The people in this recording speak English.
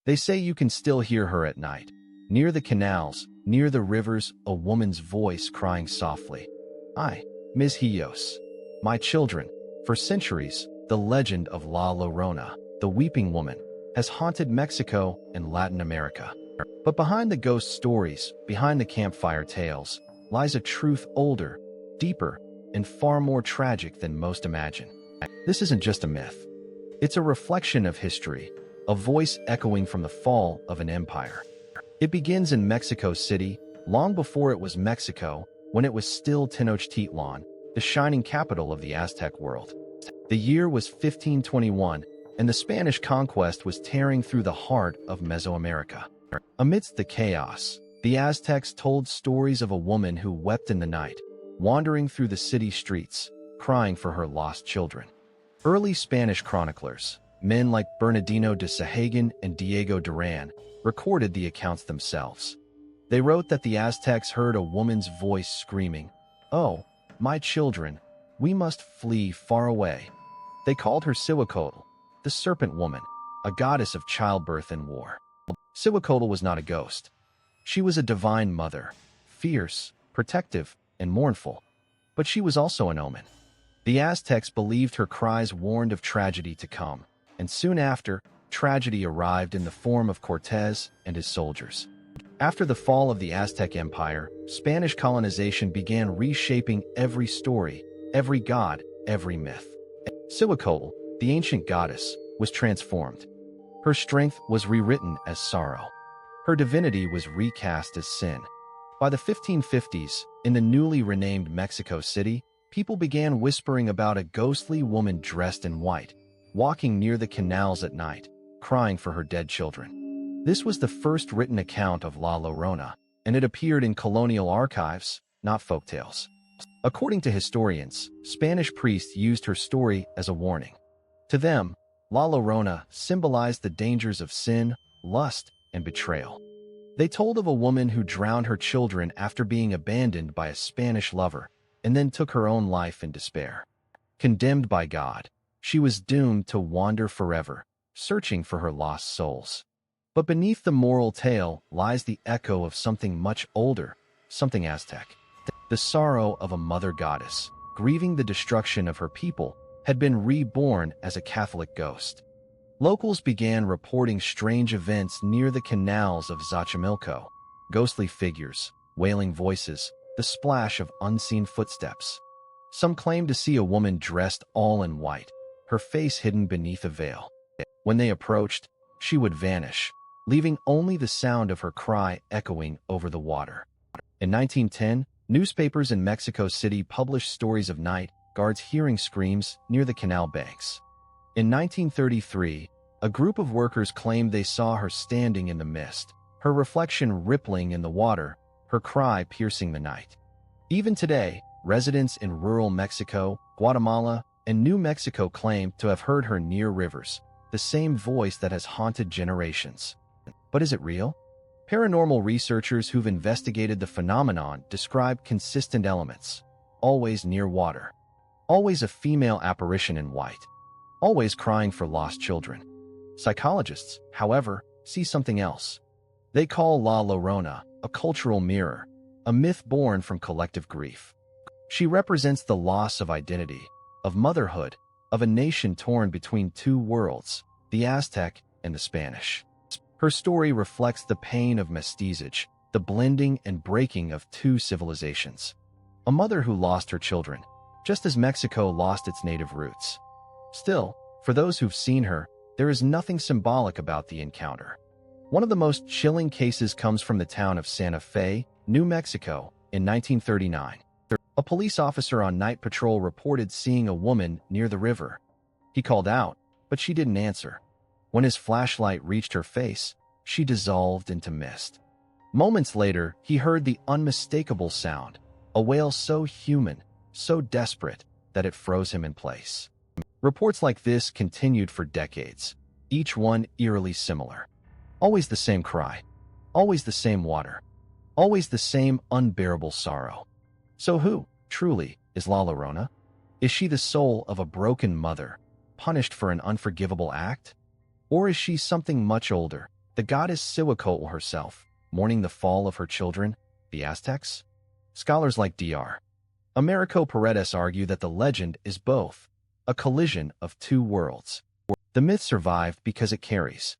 They say you can still hear her at night. Near the canals, near the rivers, a woman's voice crying softly. I, Ms. Hios. My children. For centuries, the legend of La Llorona, the weeping woman, has haunted Mexico and Latin America. But behind the ghost stories, behind the campfire tales, lies a truth older, deeper, and far more tragic than most imagine. This isn't just a myth. It's a reflection of history, a voice echoing from the fall of an empire. It begins in Mexico City, long before it was Mexico, when it was still Tenochtitlan, the shining capital of the Aztec world. The year was 1521, and the Spanish conquest was tearing through the heart of Mesoamerica. Amidst the chaos, the Aztecs told stories of a woman who wept in the night, wandering through the city streets, crying for her lost children. Early Spanish chroniclers, men like Bernardino de Sahagun and Diego Duran, recorded the accounts themselves. They wrote that the Aztecs heard a woman's voice screaming, "Oh, my children, we must flee far away." They called her Cihuacoatl, the serpent woman, a goddess of childbirth and war. Cihuacoatl was not a ghost. She was a divine mother, fierce, protective, and mournful. But she was also an omen. The Aztecs believed her cries warned of tragedy to come, and soon after, tragedy arrived in the form of Cortés and his soldiers. After the fall of the Aztec Empire, Spanish colonization began reshaping every story, every god, every myth. Cihuacoatl, the ancient goddess, was transformed. Her strength was rewritten as sorrow. Her divinity was recast as sin. By the 1550s, in the newly renamed Mexico City, people began whispering about a ghostly woman dressed in white, walking near the canals at night, crying for her dead children. This was the first written account of La Llorona, and it appeared in colonial archives, not folktales. According to historians, Spanish priests used her story as a warning. To them, La Llorona symbolized the dangers of sin, lust, and betrayal. They told of a woman who drowned her children after being abandoned by a Spanish lover, and then took her own life in despair. Condemned by God, she was doomed to wander forever, searching for her lost souls. But beneath the moral tale lies the echo of something much older, something Aztec. The sorrow of a mother goddess, grieving the destruction of her people, had been reborn as a Catholic ghost. Locals began reporting strange events near the canals of Xochimilco, ghostly figures, wailing voices, the splash of unseen footsteps. Some claimed to see a woman dressed all in white, her face hidden beneath a veil. When they approached, she would vanish, leaving only the sound of her cry echoing over the water. In 1910, newspapers in Mexico City published stories of night guards hearing screams near the canal banks. In 1933, a group of workers claimed they saw her standing in the mist, her reflection rippling in the water, her cry piercing the night. Even today, residents in rural Mexico, Guatemala, and New Mexico claim to have heard her near rivers, the same voice that has haunted generations. But is it real? Paranormal researchers who've investigated the phenomenon describe consistent elements, always near water, always a female apparition in white, always crying for lost children. Psychologists, however, see something else. They call La Llorona a cultural mirror, a myth born from collective grief. She represents the loss of identity, of motherhood, of a nation torn between two worlds, the Aztec and the Spanish. Her story reflects the pain of mestizage, the blending and breaking of two civilizations. A mother who lost her children, just as Mexico lost its native roots. Still, for those who've seen her, there is nothing symbolic about the encounter. One of the most chilling cases comes from the town of Santa Fe, New Mexico, in 1939. A police officer on night patrol reported seeing a woman near the river. He called out, but she didn't answer. When his flashlight reached her face, she dissolved into mist. Moments later, he heard the unmistakable sound, a wail so human, so desperate, that it froze him in place. Reports like this continued for decades, each one eerily similar. Always the same cry, always the same water, always the same unbearable sorrow. So who, truly, is La Llorona? Is she the soul of a broken mother, punished for an unforgivable act? Or is she something much older, The goddess Cihuacoatl herself, mourning the fall of her children, the Aztecs? Scholars like Dr. Americo Paredes argue that the legend is both a collision of two worlds. The myth survived because it carries